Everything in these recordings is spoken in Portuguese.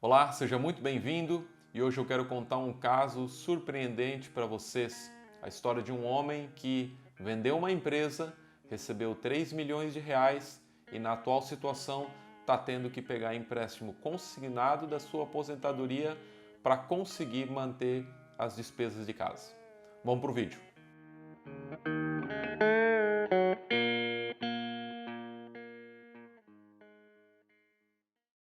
Olá, seja muito bem-vindo e hoje eu quero contar um caso surpreendente para vocês. A história de um homem que vendeu uma empresa, recebeu 3 milhões de reais e na atual situação está tendo que pegar empréstimo consignado da sua aposentadoria para conseguir manter as despesas de casa. Vamos para o vídeo.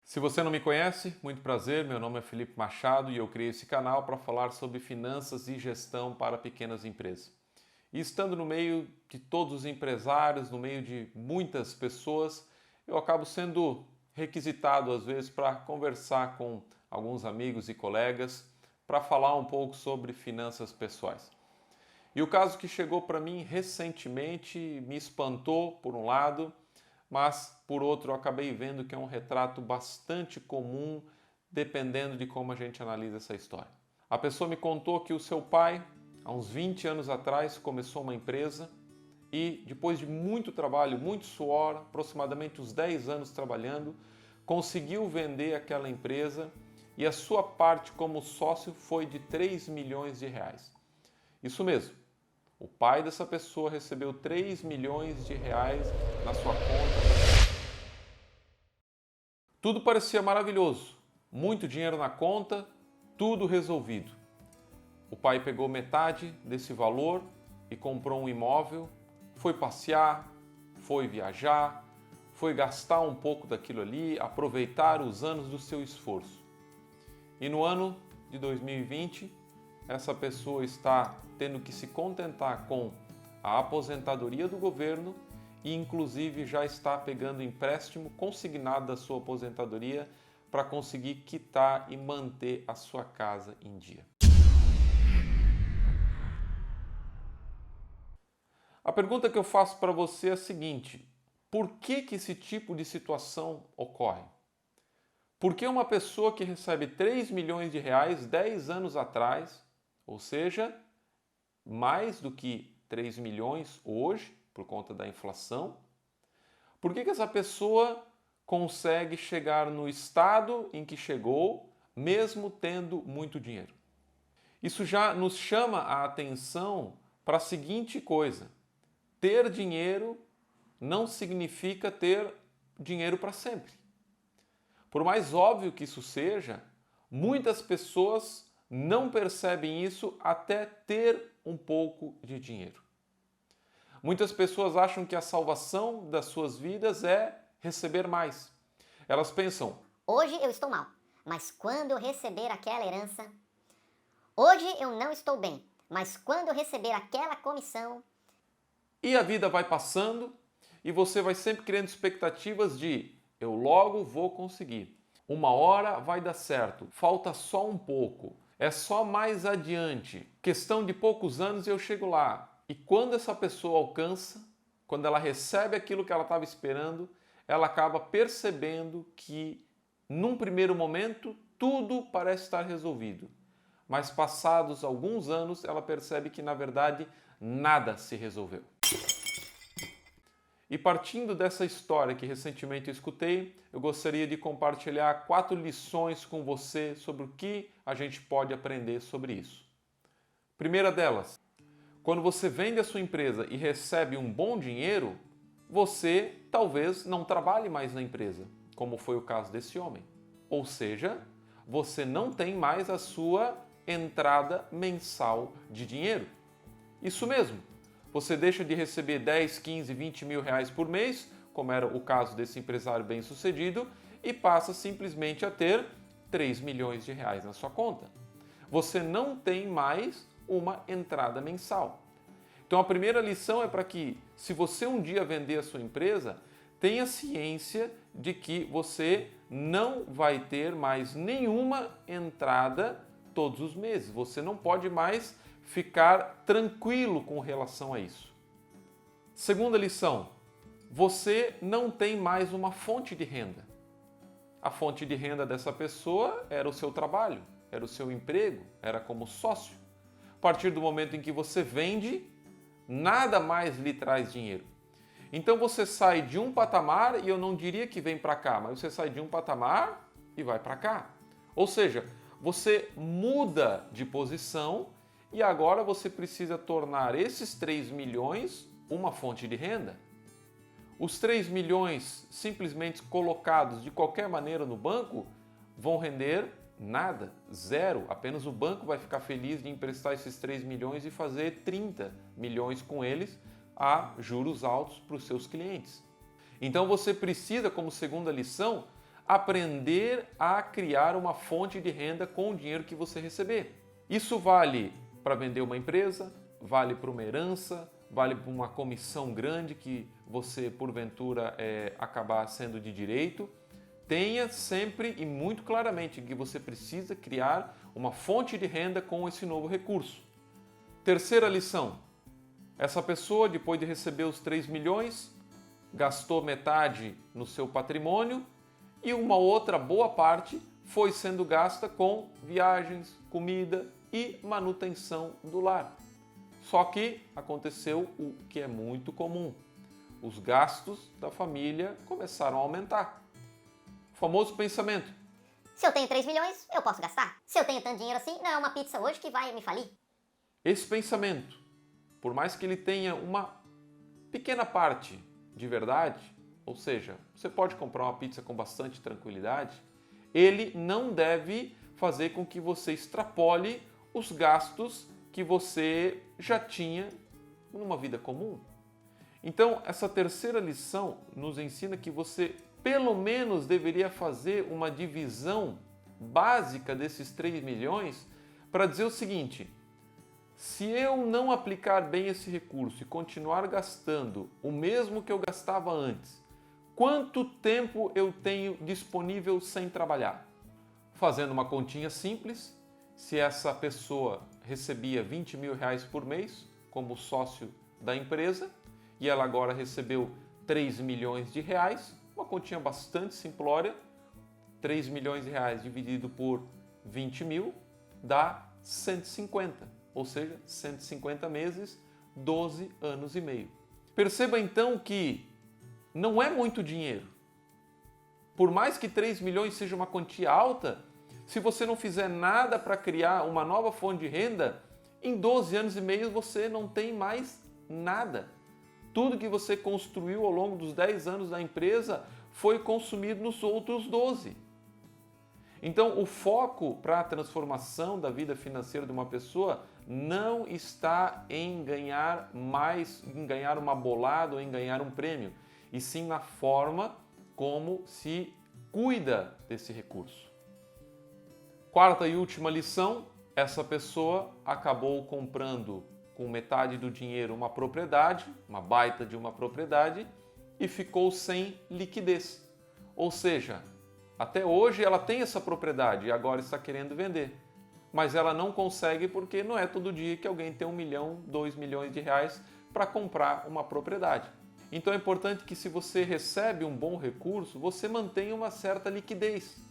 Se você não me conhece, muito prazer, meu nome é Felipe Machado e eu criei esse canal para falar sobre finanças e gestão para pequenas empresas. E estando no meio de todos os empresários, no meio de muitas pessoas, eu acabo sendo requisitado às vezes para conversar com alguns amigos e colegas para falar um pouco sobre finanças pessoais. E o caso que chegou para mim recentemente me espantou por um lado, mas por outro eu acabei vendo que é um retrato bastante comum dependendo de como a gente analisa essa história. A pessoa me contou que o seu pai, há uns 20 anos atrás, começou uma empresa e depois de muito trabalho, muito suor, aproximadamente uns 10 anos trabalhando, conseguiu vender aquela empresa e a sua parte como sócio foi de 3 milhões de reais. Isso mesmo. O pai dessa pessoa recebeu 3 milhões de reais na sua conta. Tudo parecia maravilhoso, muito dinheiro na conta, tudo resolvido. O pai pegou metade desse valor e comprou um imóvel, foi passear, foi viajar, foi gastar um pouco daquilo ali, aproveitar os anos do seu esforço. E no ano de 2020, essa pessoa está tendo que se contentar com a aposentadoria do governo e inclusive já está pegando empréstimo consignado da sua aposentadoria para conseguir quitar e manter a sua casa em dia. A pergunta que eu faço para você é a seguinte: por que esse tipo de situação ocorre? Por que uma pessoa que recebe 3 milhões de reais 10 anos atrás, ou seja, mais do que 3 milhões hoje, por conta da inflação, por que essa pessoa consegue chegar no estado em que chegou, mesmo tendo muito dinheiro? Isso já nos chama a atenção para a seguinte coisa: ter dinheiro não significa ter dinheiro para sempre. Por mais óbvio que isso seja, muitas pessoas não percebem isso até ter um pouco de dinheiro. Muitas pessoas acham que a salvação das suas vidas é receber mais. Elas pensam: hoje eu estou mal, mas quando eu receber aquela herança, hoje eu não estou bem, mas quando eu receber aquela comissão. E a vida vai passando e você vai sempre criando expectativas de eu logo vou conseguir. Uma hora vai dar certo, falta só um pouco. É só mais adiante, questão de poucos anos eu chego lá. E quando essa pessoa alcança, quando ela recebe aquilo que ela estava esperando, ela acaba percebendo que, num primeiro momento, tudo parece estar resolvido. Mas passados alguns anos, ela percebe que, na verdade, nada se resolveu. E partindo dessa história que recentemente eu escutei, eu gostaria de compartilhar 4 lições com você sobre o que a gente pode aprender sobre isso. Primeira delas, quando você vende a sua empresa e recebe um bom dinheiro, você talvez não trabalhe mais na empresa, como foi o caso desse homem. Ou seja, você não tem mais a sua entrada mensal de dinheiro. Isso mesmo. Você deixa de receber 10, 15, 20 mil reais por mês, como era o caso desse empresário bem-sucedido, e passa simplesmente a ter 3 milhões de reais na sua conta. Você não tem mais uma entrada mensal. Então a primeira lição é para que, se você um dia vender a sua empresa, tenha ciência de que você não vai ter mais nenhuma entrada todos os meses. Você não pode mais ficar tranquilo com relação a isso. Segunda lição, você não tem mais uma fonte de renda. A fonte de renda dessa pessoa era o seu trabalho, era o seu emprego, era como sócio. A partir do momento em que você vende, nada mais lhe traz dinheiro. Então você sai de um patamar, e eu não diria que vem para cá, mas você sai de um patamar e vai para cá. Ou seja, você muda de posição e agora você precisa tornar esses 3 milhões uma fonte de renda. Os 3 milhões simplesmente colocados de qualquer maneira no banco vão render nada, zero. Apenas o banco vai ficar feliz de emprestar esses 3 milhões e fazer 30 milhões com eles a juros altos para os seus clientes. Então você precisa, como segunda lição, aprender a criar uma fonte de renda com o dinheiro que você receber. Isso vale para vender uma empresa, vale para uma herança, vale para uma comissão grande que você, porventura, acabar sendo de direito. Tenha sempre e muito claramente que você precisa criar uma fonte de renda com esse novo recurso. Terceira lição. Essa pessoa, depois de receber os 3 milhões, gastou metade no seu patrimônio e uma outra boa parte foi sendo gasta com viagens, comida e manutenção do lar. Só que aconteceu o que é muito comum. Os gastos da família começaram a aumentar. O famoso pensamento: se eu tenho 3 milhões, eu posso gastar. Se eu tenho tanto dinheiro assim, não é uma pizza hoje que vai me falir. Esse pensamento, por mais que ele tenha uma pequena parte de verdade, ou seja, você pode comprar uma pizza com bastante tranquilidade, ele não deve fazer com que você extrapole os gastos que você já tinha numa vida comum. Então, essa terceira lição nos ensina que você pelo menos deveria fazer uma divisão básica desses 3 milhões para dizer o seguinte: se eu não aplicar bem esse recurso e continuar gastando o mesmo que eu gastava antes, quanto tempo eu tenho disponível sem trabalhar? Fazendo uma continha simples, se essa pessoa recebia 20 mil reais por mês como sócio da empresa e ela agora recebeu 3 milhões de reais, uma continha bastante simplória, 3 milhões de reais dividido por 20 mil dá 150, ou seja, 150 meses, 12 anos e meio. Perceba então que não é muito dinheiro. Por mais que 3 milhões seja uma quantia alta, se você não fizer nada para criar uma nova fonte de renda, em 12 anos e meio você não tem mais nada. Tudo que você construiu ao longo dos 10 anos da empresa foi consumido nos outros 12. Então, o foco para a transformação da vida financeira de uma pessoa não está em ganhar mais, em ganhar uma bolada ou em ganhar um prêmio, e sim na forma como se cuida desse recurso. Quarta e última lição, essa pessoa acabou comprando com metade do dinheiro uma propriedade, uma baita de uma propriedade, e ficou sem liquidez. Ou seja, até hoje ela tem essa propriedade e agora está querendo vender. Mas ela não consegue porque não é todo dia que alguém tem 1 milhão, 2 milhões de reais para comprar uma propriedade. Então é importante que, se você recebe um bom recurso, você mantenha uma certa liquidez,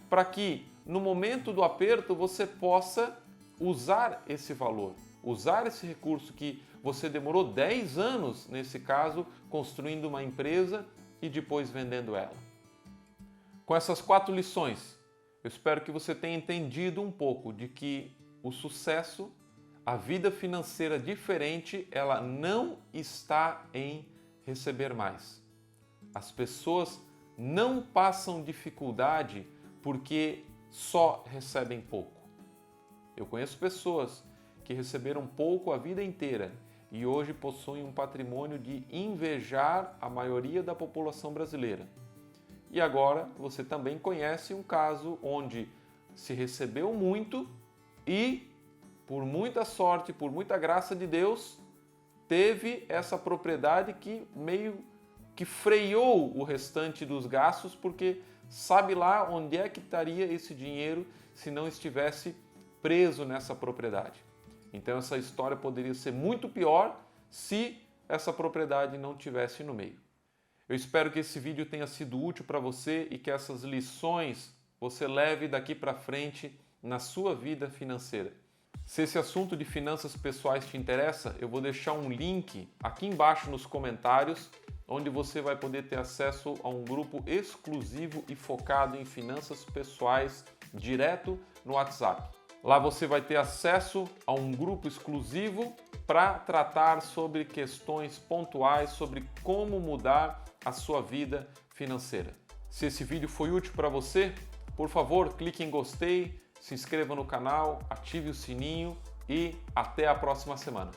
para que no momento do aperto você possa usar esse valor, usar esse recurso que você demorou 10 anos, nesse caso, construindo uma empresa e depois vendendo ela. Com essas 4 lições, eu espero que você tenha entendido um pouco de que o sucesso, a vida financeira diferente, ela não está em receber mais. As pessoas não passam dificuldade porque só recebem pouco. Eu conheço pessoas que receberam pouco a vida inteira e hoje possuem um patrimônio de invejar a maioria da população brasileira. E agora você também conhece um caso onde se recebeu muito e, por muita sorte, por muita graça de Deus, teve essa propriedade que meio que freou o restante dos gastos, porque sabe lá onde é que estaria esse dinheiro se não estivesse preso nessa propriedade. Então essa história poderia ser muito pior se essa propriedade não tivesse no meio. Eu espero que esse vídeo tenha sido útil para você e que essas lições você leve daqui para frente na sua vida financeira. Se esse assunto de finanças pessoais te interessa, eu vou deixar um link aqui embaixo nos comentários, onde você vai poder ter acesso a um grupo exclusivo e focado em finanças pessoais direto no WhatsApp. Lá você vai ter acesso a um grupo exclusivo para tratar sobre questões pontuais, sobre como mudar a sua vida financeira. Se esse vídeo foi útil para você, por favor, clique em gostei, se inscreva no canal, ative o sininho e até a próxima semana.